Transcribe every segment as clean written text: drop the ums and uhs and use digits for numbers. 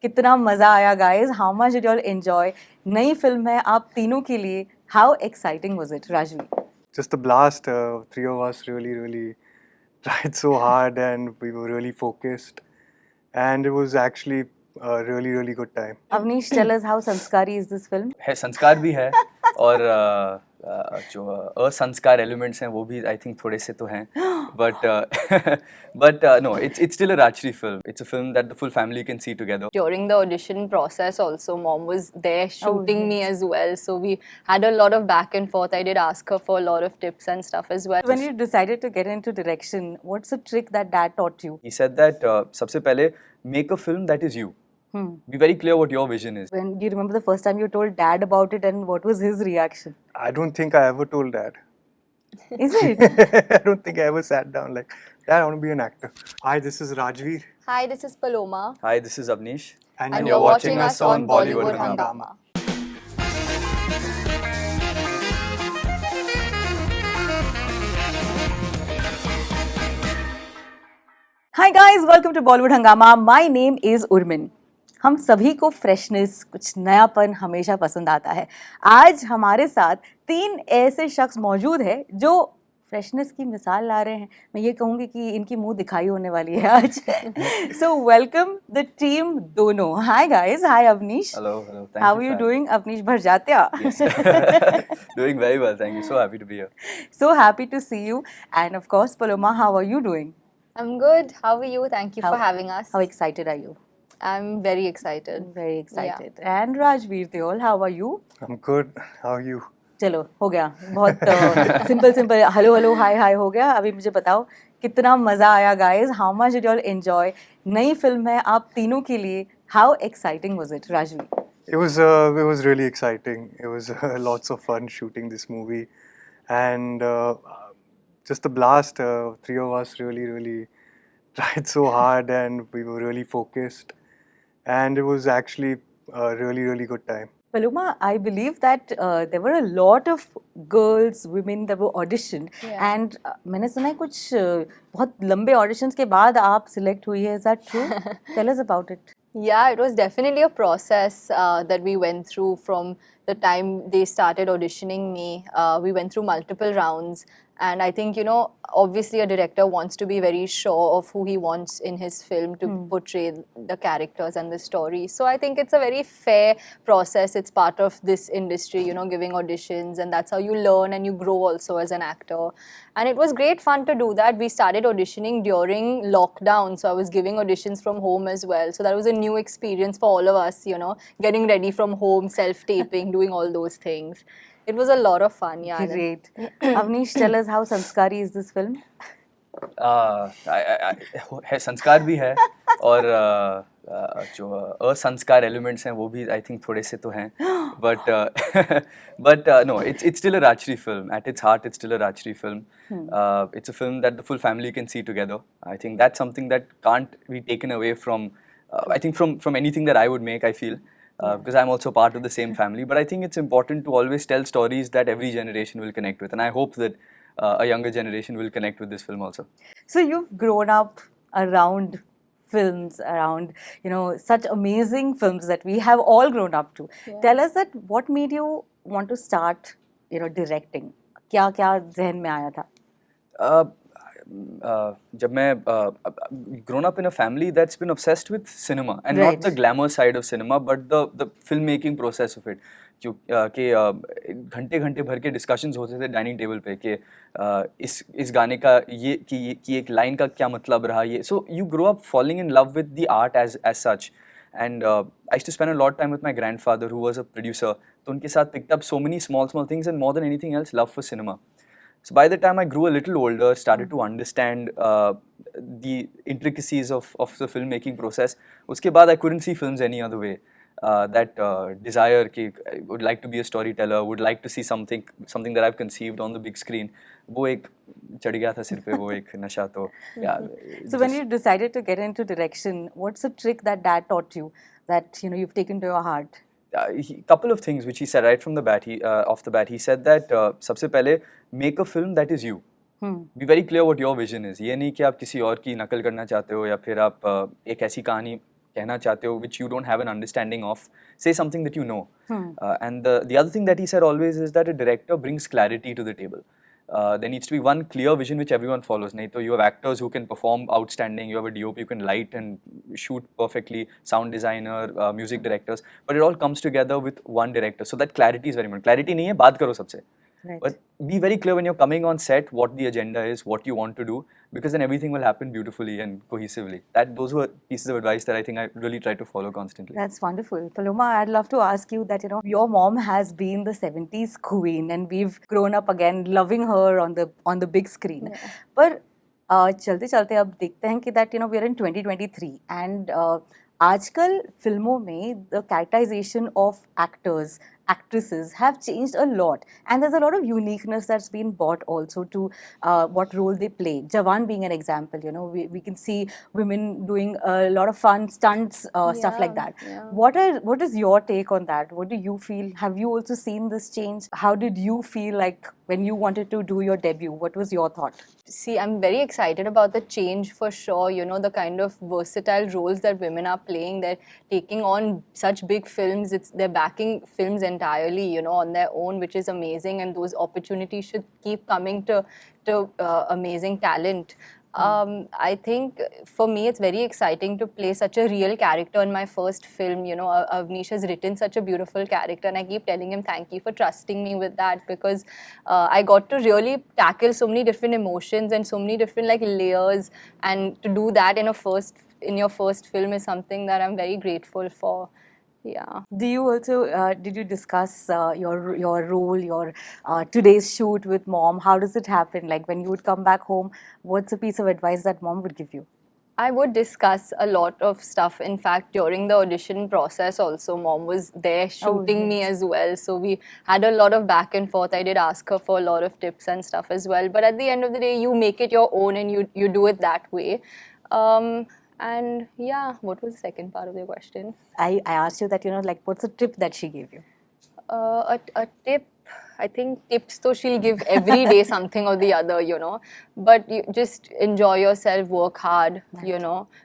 कितना मजा आया guys, how much did you all enjoy? नई फिल्म है आप तीनों के लिए, how exciting was it Rajveer? Just a blast. Three of us really tried so hard and we were really focused. And it was actually a really good time. Avnish, tell us how sanskari is this film? है, संस्कार भी है और जो असंस्कार elements हैं वो भी I think थोड़े से तो हैं but no, it's still a Rajveer film. It's a film that the full family can see together. During the audition process also, mom was there shooting me yes. as well, so we had a lot of back and forth. I did ask her for a lot of tips and stuff as well. When you decided to get into direction, what's the trick that dad taught you? He said that सबसे पहले make a film that is you. Be very clear what your vision is. When do you remember the first time you told dad about it and what was his reaction? I don't think I ever told Dad. Is it? I don't think I ever sat down like, Dad, I want to be an actor. Hi, this is Rajveer. Hi, this is Paloma. Hi, this is Avnish. And And you're watching us on Bollywood Hungama. Hi guys, welcome to Bollywood Hungama. My name is Urmin. हम सभी को freshness, कुछ नयापन हमेशा पसंद आता है. आज हमारे साथ तीन ऐसे शख्स मौजूद हैं जो फ्रेशनेस की मिसाल ला रहे हैं. मैं ये कहूँगी कि इनकी मुंह दिखाई होने वाली है आज. सो वेलकम द टीम दोनों. Hi guys. Hi Avnish. Hello. Thank how you are you for doing? Avnish Barjatya. Yes. Doing very well, thank you. So happy to be here. So happy to see you. And of course, Paloma, how are you doing? I'm good. How are you? Thank you for having us. How excited are you? I'm very excited. Very excited. And Rajveer Deol, how are you? I'm good. How are you? चलो हो गया. बहुत simple hello hello hi हाय हो गया. अभी मुझे बताओ कितना मजा आया guys, how much did you all enjoy? नई फिल्म है आप तीनों के लिए, how exciting was it Rajveer? It was really exciting. It was lots of fun shooting this movie, and just a blast. Three of us really tried so hard and we were really focused, and it was actually a really good time. Paloma, I believe that there were a lot of girls, women that were auditioned, Yeah. and मैंने सुना है कुछ बहुत लंबे auditions के बाद आप select हुई है. Is that true? Tell us about it. Yeah, it was definitely a process that we went through from the time they started auditioning me. We went through multiple rounds, and I think, obviously a director wants to be very sure of who he wants in his film to portray the characters and the story. So I think it's a very fair process. It's part of this industry, giving auditions, and that's how you learn and you grow also as an actor. And it was great fun to do that. We started auditioning during lockdown, so I was giving auditions from home as well. So that was a new experience for all of us, getting ready from home, self-taping, doing all those things. It was a lot of fun, yeah. Great. Avnish, tell us how sanskari is this film? है, संस्कार भी है और जो असंस्कार elements हैं वो भी I think थोड़े से तो हैं but no, it's still a Rajveer film. At its heart, it's still a Rajveer film. It's a film that the full family can see together. I think that's something that can't be taken away from I think from anything that I would make, I feel. Because I'm also part of the same family, but I think it's important to always tell stories that every generation will connect with, and I hope that a younger generation will connect with this film also. So you've grown up around films, around such amazing films that we have all grown up to. Yeah. Tell us that what made you want to start directing? क्या ज़हन में आया था? जब मैं grown up in a family that's been obsessed with cinema and Right. not the glamour side of cinema but the filmmaking process of it. कि घंटे भर के डिस्कशंस होते थे डाइनिंग टेबल पे कि इस गाने का ये कि एक लाइन का क्या मतलब रहा ये. So you grow up falling in love with the art as such. And I used to spend a lot of time with my grandfather who was a producer. तो उनके साथ picked up so many small things and more than anything else love for cinema. So by the time I grew a little older, started to understand the intricacies of the filmmaking process, उसके बाद I couldn't see films any other way. That desire कि I would like to be a storyteller, would like to see something that I've conceived on the big screen. वो एक चढ़ गया था सिर पे, वो एक नशा तो. Yeah. So when you decided to get into direction, what's the trick that dad taught you that you've taken to your heart? Couple of things which he said right from the bat. Off the bat, he said that सबसे पहले make a film that is you. Be very clear what your vision is. ये नहीं कि आप किसी और की नकल करना चाहते हो या फिर आप एक ऐसी कहानी कहना चाहते हो which you don't have an understanding of, say something that you know. And the other thing that he said always is that a director brings clarity to the table. There needs to be one clear vision which everyone follows. Nahi to you have actors who can perform outstanding, you have a DOP who can light and shoot perfectly, sound designer, music directors, but it all comes together with one director. So that clarity is very important. Clarity nahi hai, baat karo sabse. Right. But be very clear when you're coming on set what the agenda is, what you want to do, because then everything will happen beautifully and cohesively. Those were pieces of advice that I think I really try to follow constantly. That's wonderful. Paloma, I'd love to ask you that, your mom has been the 70s queen and we've grown up again loving her on the big screen. Yeah. पर चलते चलते अब देखते हैं कि that, we are in 2023 and आजकल फिल्मों में the characterization of actors, actresses have changed a lot and there's a lot of uniqueness that's been brought also to what role they play. Jawan being an example, we can see women doing a lot of fun stunts, stuff like that. Yeah. What is your take on that? What do you feel? Have you also seen this change? How did you feel like when you wanted to do your debut? What was your thought? See, I'm very excited about the change for sure. The kind of versatile roles that women are playing. They're taking on such big films. They're backing films entirely, on their own, which is amazing. And those opportunities should keep coming to amazing talent. I think for me it's very exciting to play such a real character in my first film. Avnish has written such a beautiful character and I keep telling him thank you for trusting me with that, because I got to really tackle so many different emotions and so many different layers, and to do that in your first film is something that I'm very grateful for. Yeah. Do you also did you discuss your role, your today's shoot with mom? How does it happen? Like when you would come back home, what's a piece of advice that mom would give you? I would discuss a lot of stuff. In fact, during the audition process also, mom was there shooting me as well. So we had a lot of back and forth. I did ask her for a lot of tips and stuff as well. But at the end of the day, you make it your own and you do it that way. And yeah, what was the second part of your question? I asked you that, what's a tip that she gave you? A tip, I think tips though she'll give every day something or the other, But you just enjoy yourself, work hard,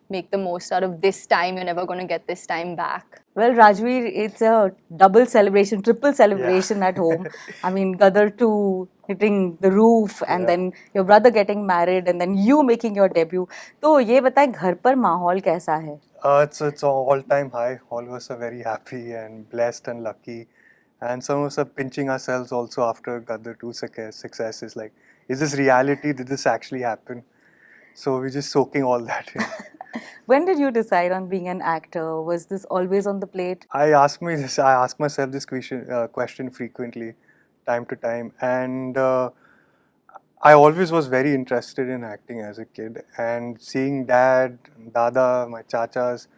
make the most out of this time. You're never going to get this time back. Well, Rajveer, it's a double celebration, triple celebration at home. I mean, Gadar 2 hitting the roof and then your brother getting married and then you making your debut. तो ये बताएं घर पर माहौल कैसा है? It's all-time high. All of us are very happy and blessed and lucky. And some of us are pinching ourselves also after Gadar 2 success. Is like, is this reality? Did this actually happen? So we're just soaking all that in. When did you decide on being an actor? Was this always on the plate? I ask myself this question frequently, time to time, and I always was very interested in acting as a kid, and seeing dad, dada, my chachas,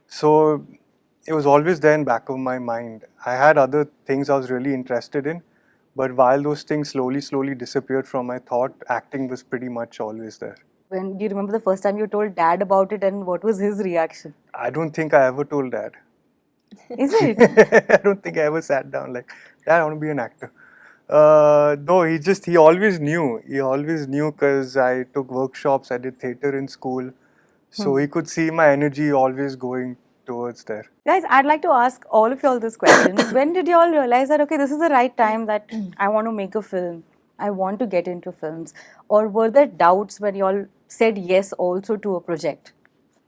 so it was always there in back of my mind. I had other things I was really interested in, but while those things slowly disappeared from my thought, acting was pretty much always there. When do you remember the first time you told dad about it and what was his reaction? I don't think I ever told dad. Is it? I don't think I ever sat down like, Dad, I want to be an actor. No, he always knew. He always knew because I took workshops, I did theatre in school. So he could see my energy always going towards there. Guys, I'd like to ask all of y'all this question. When did y'all realize that, okay, this is the right time that I want to make a film? I want to get into films. Or were there doubts when y'all said yes also to a project?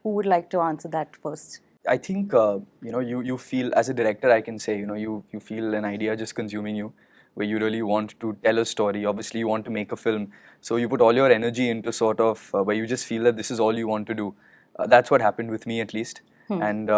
Who would like to answer that first? I think you feel, as a director, I can say, you feel an idea just consuming you, where you really want to tell a story. Obviously, you want to make a film, so you put all your energy into sort of where you just feel that this is all you want to do. That's what happened with me, at least. And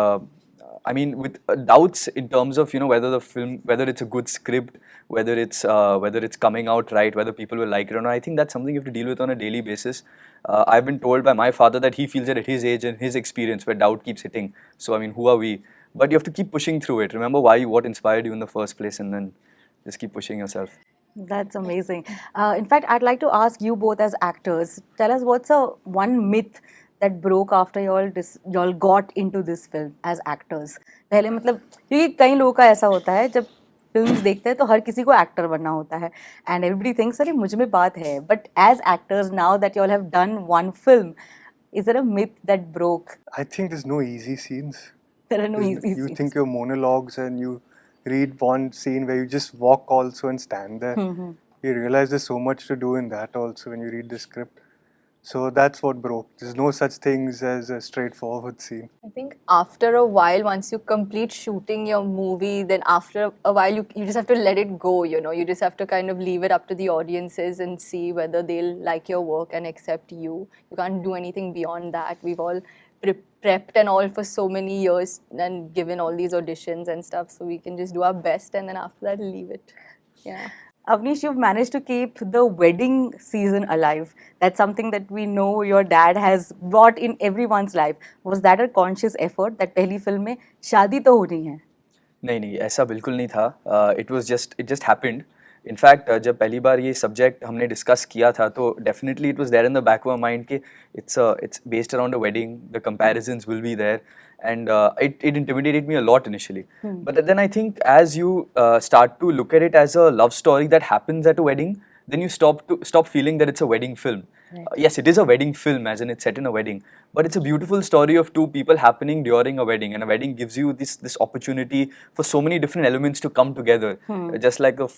I mean, with doubts in terms of whether the film, whether it's a good script, whether it's coming out right, whether people will like it or not. I think that's something you have to deal with on a daily basis. I've been told by my father that he feels it at his age and his experience where doubt keeps hitting. So I mean, who are we? But you have to keep pushing through it. Remember what inspired you in the first place, and then just keep pushing yourself. That's amazing. In fact, I'd like to ask you both as actors, tell us what's one myth that broke after y'all got into this film as actors. पहले मतलब क्योंकि कई लोगों का ऐसा होता है जब फिल्म्स देखते हैं तो हर किसी को एक्टर बनना होता है and everybody thinks अरे मुझ में बात है, but as actors now that y'all have done one film, Is there a myth that broke? I think there's no easy scenes. There are no There's easy you scenes. think your monologues and you read one scene where you just walk also and stand there. You realize there's so much to do in that also when you read the script. So that's what broke. There's no such things as a straightforward scene. I think after a while, once you complete shooting your movie, then after a while, you just have to let it go, you know. You just have to kind of leave it up to the audiences and see whether they'll like your work and accept you. You can't do anything beyond that. We've all prepped and all for so many years and given all these auditions and stuff, so we can just do our best and then after that, leave it. Yeah. Avnish, you've managed to keep the wedding season alive. That's something that we know your dad has brought in everyone's life. Was that a conscious effort that पहली film में शादी तो होनी है? नहीं नहीं ऐसा बिल्कुल नहीं था. It just happened. इनफैक्ट जब पहली बार ये सब्जेक्ट हमने डिस्कस किया था तो definitely it was there in the back of my mind कि it's based around a wedding, the comparisons will be there, and it intimidated me a lot initially. But then I think as you start to look at it as a love story that happens at a wedding, then you stop feeling that it's a wedding film. Yes, it is a wedding film, as in it's set in a wedding, but it's a beautiful story of two people happening during a wedding, and a wedding gives you this opportunity for so many different elements to come together. Just like a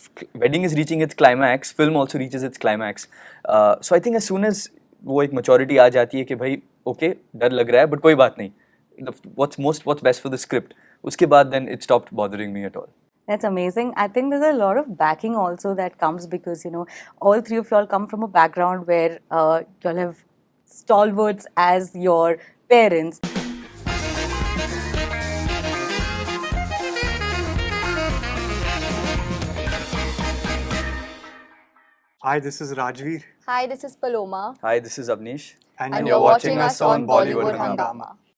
wedding is reaching its climax, film also reaches its climax. So I think as soon as वो एक maturity आ जाती है कि भाई okay डर लग रहा है but कोई बात नहीं, what's best for the script, उसके बाद then it stopped bothering me at all. That's amazing. I think there's a lot of backing also that comes because, you know, all three of y'all come from a background where y'all have stalwarts as your parents. Hi, this is Rajveer. Hi, this is Paloma. Hi, this is Avnish. And And you're watching us on Bollywood Hungama.